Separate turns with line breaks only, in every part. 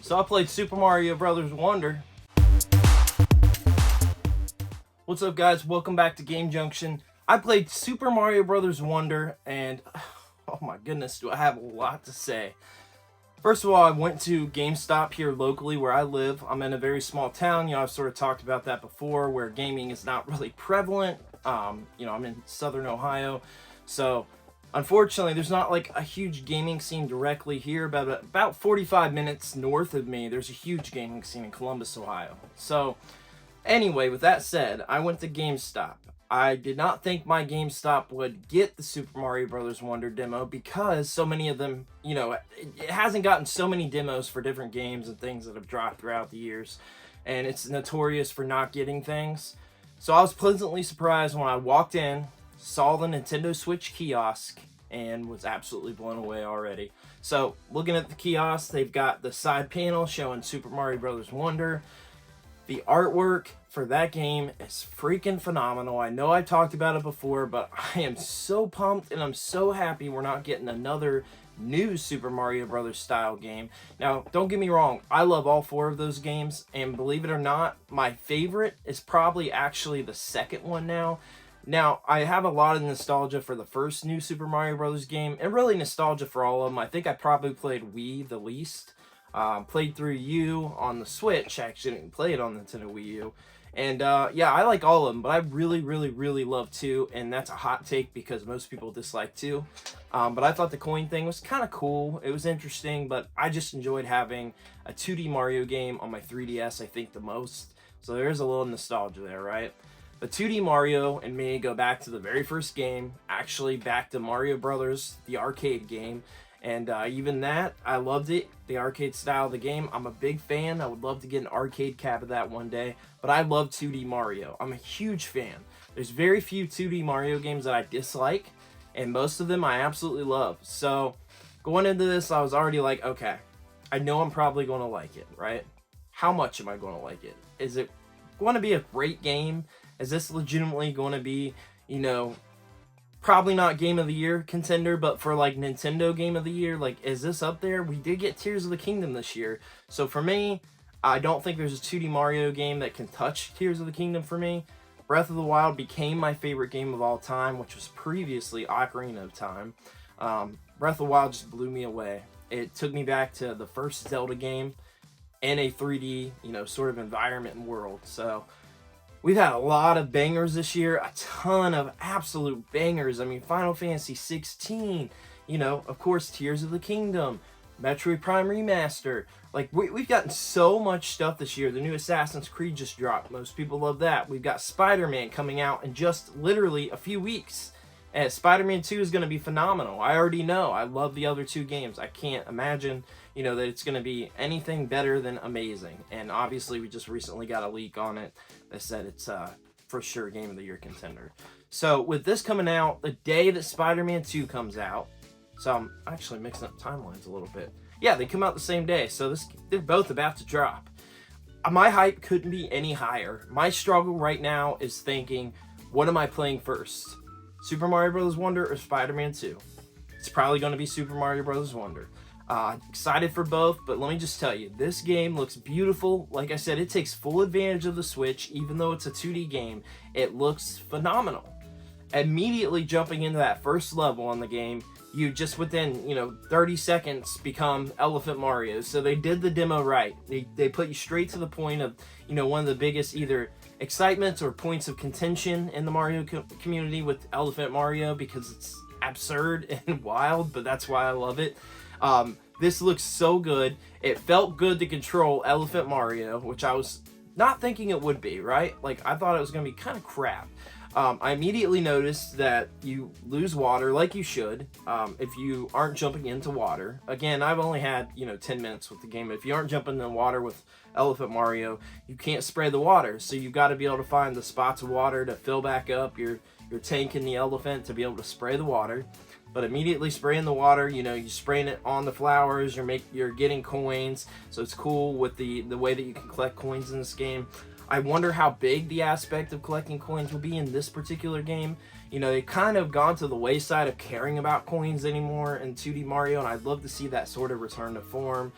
So I played Super Mario Brothers Wonder. What's up, guys? Welcome back to Game Junction. I played Super Mario Brothers Wonder, and oh my goodness, do I have a lot to say. First of all, I went to GameStop here locally where I live. I'm in a very small town. I've sort of talked about that before, where gaming is not really prevalent. I'm in southern Ohio, so unfortunately, there's not like a huge gaming scene directly here, but about 45 minutes north of me, there's a huge gaming scene in Columbus, Ohio. So anyway, with that said, I went to GameStop. I did not think my GameStop would get the Super Mario Bros. Wonder demo because so many of them, it hasn't gotten so many demos for different games and things that have dropped throughout the years, and it's notorious for not getting things. So I was pleasantly surprised when I walked in, saw the Nintendo Switch kiosk, and was absolutely blown away already. So looking at the kiosk, they've got the side panel showing Super Mario Bros. Wonder. The artwork for that game is freaking phenomenal. I know I talked about it before, but I am so pumped and I'm so happy we're not getting another new Super Mario Brothers style game. Now, don't get me wrong, I love all four of those games, and believe it or not, my favorite is probably actually the second one now. Now, I have a lot of nostalgia for the first new Super Mario Brothers game, and really nostalgia for all of them. I think I probably played Wii the least. Played through U on the Switch. I actually didn't play it on the Nintendo Wii U. And yeah, I like all of them, but I really love 2, and that's a hot take because most people dislike 2. But I thought the coin thing was kind of cool. It was interesting, but I just enjoyed having a 2D Mario game on my 3DS, I think, the most. So there's a little nostalgia there, right? But 2D Mario and me go back to the very first game, actually back to Mario Brothers, the arcade game. And even that, I loved it, the arcade style of the game. I'm a big fan. I would love to get an arcade cab of that one day. But I love 2D Mario. I'm a huge fan. There's very few 2D Mario games that I dislike, and most of them I absolutely love. So going into this, I was already like, okay, I know I'm probably going to like it, right? How much am I going to like it? Is it going to be a great game? Is this legitimately going to be, probably not Game of the Year contender, but for like Nintendo Game of the Year, like, is this up there? We did get Tears of the Kingdom this year. So for me, I don't think there's a 2D Mario game that can touch Tears of the Kingdom for me. Breath of the Wild became my favorite game of all time, which was previously Ocarina of Time. Breath of the Wild just blew me away. It took me back to the first Zelda game in a 3D, sort of environment and world. So we've had a lot of bangers this year, a ton of absolute bangers. I mean, Final Fantasy 16, of course, Tears of the Kingdom, Metroid Prime Remaster. Like, we've gotten so much stuff this year. The new Assassin's Creed just dropped. Most people love that. We've got Spider-Man coming out in just literally a few weeks. And Spider-Man 2 is going to be phenomenal. I already know. I love the other two games. I can't imagine, that it's going to be anything better than amazing. And obviously, we just recently got a leak on it that said it's for sure Game of the Year contender. So with this coming out, the day that Spider-Man 2 comes out, so I'm actually mixing up timelines a little bit. Yeah, they come out the same day, so they're both about to drop. My hype couldn't be any higher. My struggle right now is thinking, what am I playing first? Super Mario Bros. Wonder or Spider-Man 2? It's probably going to be Super Mario Bros. Wonder. Excited for both, but let me just tell you, this game looks beautiful. Like I said, it takes full advantage of the Switch. Even though it's a 2D game, it looks phenomenal. Immediately jumping into that first level on the game, you just within 30 seconds become Elephant Mario. So they did the demo right. They put you straight to the point of one of the biggest either excitements or points of contention in the Mario community with Elephant Mario, because it's absurd and wild, but that's why I love it. This looks so good. It felt good to control Elephant Mario, which I was not thinking it would be, right? Like, I thought it was going to be kind of crap. I immediately noticed that you lose water like you should if you aren't jumping into water. Again, I've only had 10 minutes with the game. If you aren't jumping in water with Elephant Mario, you can't spray the water. So you've got to be able to find the spots of water to fill back up your tank in the elephant to be able to spray the water. But immediately spraying the water, you're spraying it on the flowers. You're getting coins, so it's cool with the way that you can collect coins in this game. I wonder how big the aspect of collecting coins will be in this particular game. They've kind of gone to the wayside of caring about coins anymore in 2D Mario, and I'd love to see that sort of return to form.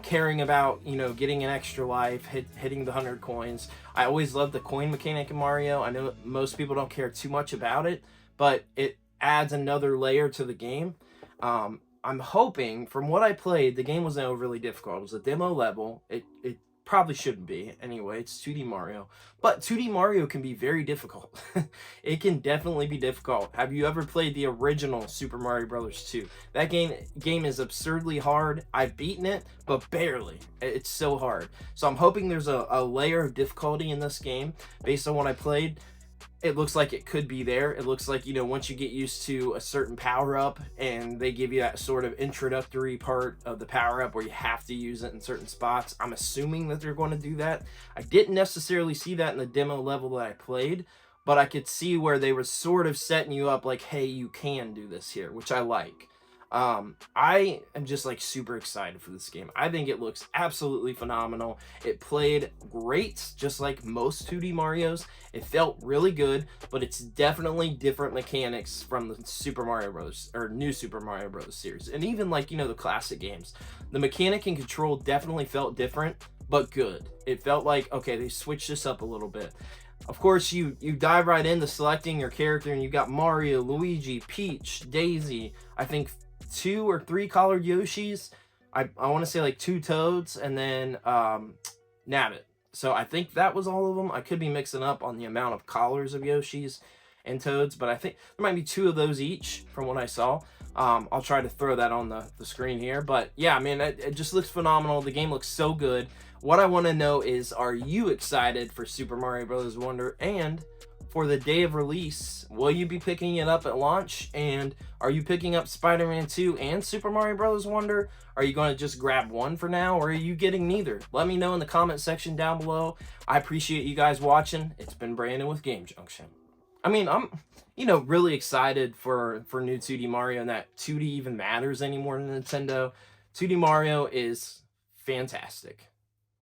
caring about, you know, getting an extra life, hitting the 100 coins. I always loved the coin mechanic in Mario. I know most people don't care too much about it, but it adds another layer to the game. I'm hoping, from what I played, the game wasn't overly difficult. It was a demo level. It probably shouldn't be. Anyway, it's 2D Mario. But 2D Mario can be very difficult. It can definitely be difficult. Have you ever played the original Super Mario Brothers 2? That game is absurdly hard. I've beaten it, but barely. It's so hard. So I'm hoping there's a layer of difficulty in this game based on what I played. It looks like it could be there. It looks like, you know, once you get used to a certain power-up and they give you that sort of introductory part of the power-up where you have to use it in certain spots, I'm assuming that they're going to do that. I didn't necessarily see that in the demo level that I played, but I could see where they were sort of setting you up like, hey, you can do this here, which I like. I am just like super excited for this game. I think it looks absolutely phenomenal. It played great, just like most 2D Marios. It felt really good, but it's definitely different mechanics from the Super Mario Bros. Or new Super Mario Bros. Series. And even like, you know, the classic games. The mechanic and control definitely felt different, but good. It felt like, okay, they switched this up a little bit. Of course, you dive right into selecting your character, and you've got Mario, Luigi, Peach, Daisy, I think 2 or 3 colored Yoshis. I want to say like 2 Toads, and then Nabbit. So I think that was all of them. I could be mixing up on the amount of collars of Yoshis and Toads, but I think there might be 2 of those each from what I saw. I'll try to throw that on the screen here. But yeah, I mean, it just looks phenomenal. The game looks so good. What I want to know is, are you excited for Super Mario Bros. Wonder? And for the day of release, will you be picking it up at launch? And are you picking up Spider-Man 2 and Super Mario Bros. Wonder? Are you going to just grab one for now, or are you getting neither? Let me know in the comment section down below. I appreciate you guys watching. It's been Brandon with Game Junction. I mean, I'm, you know, really excited for new 2D Mario, and that 2D even matters anymore to Nintendo. 2D Mario is fantastic.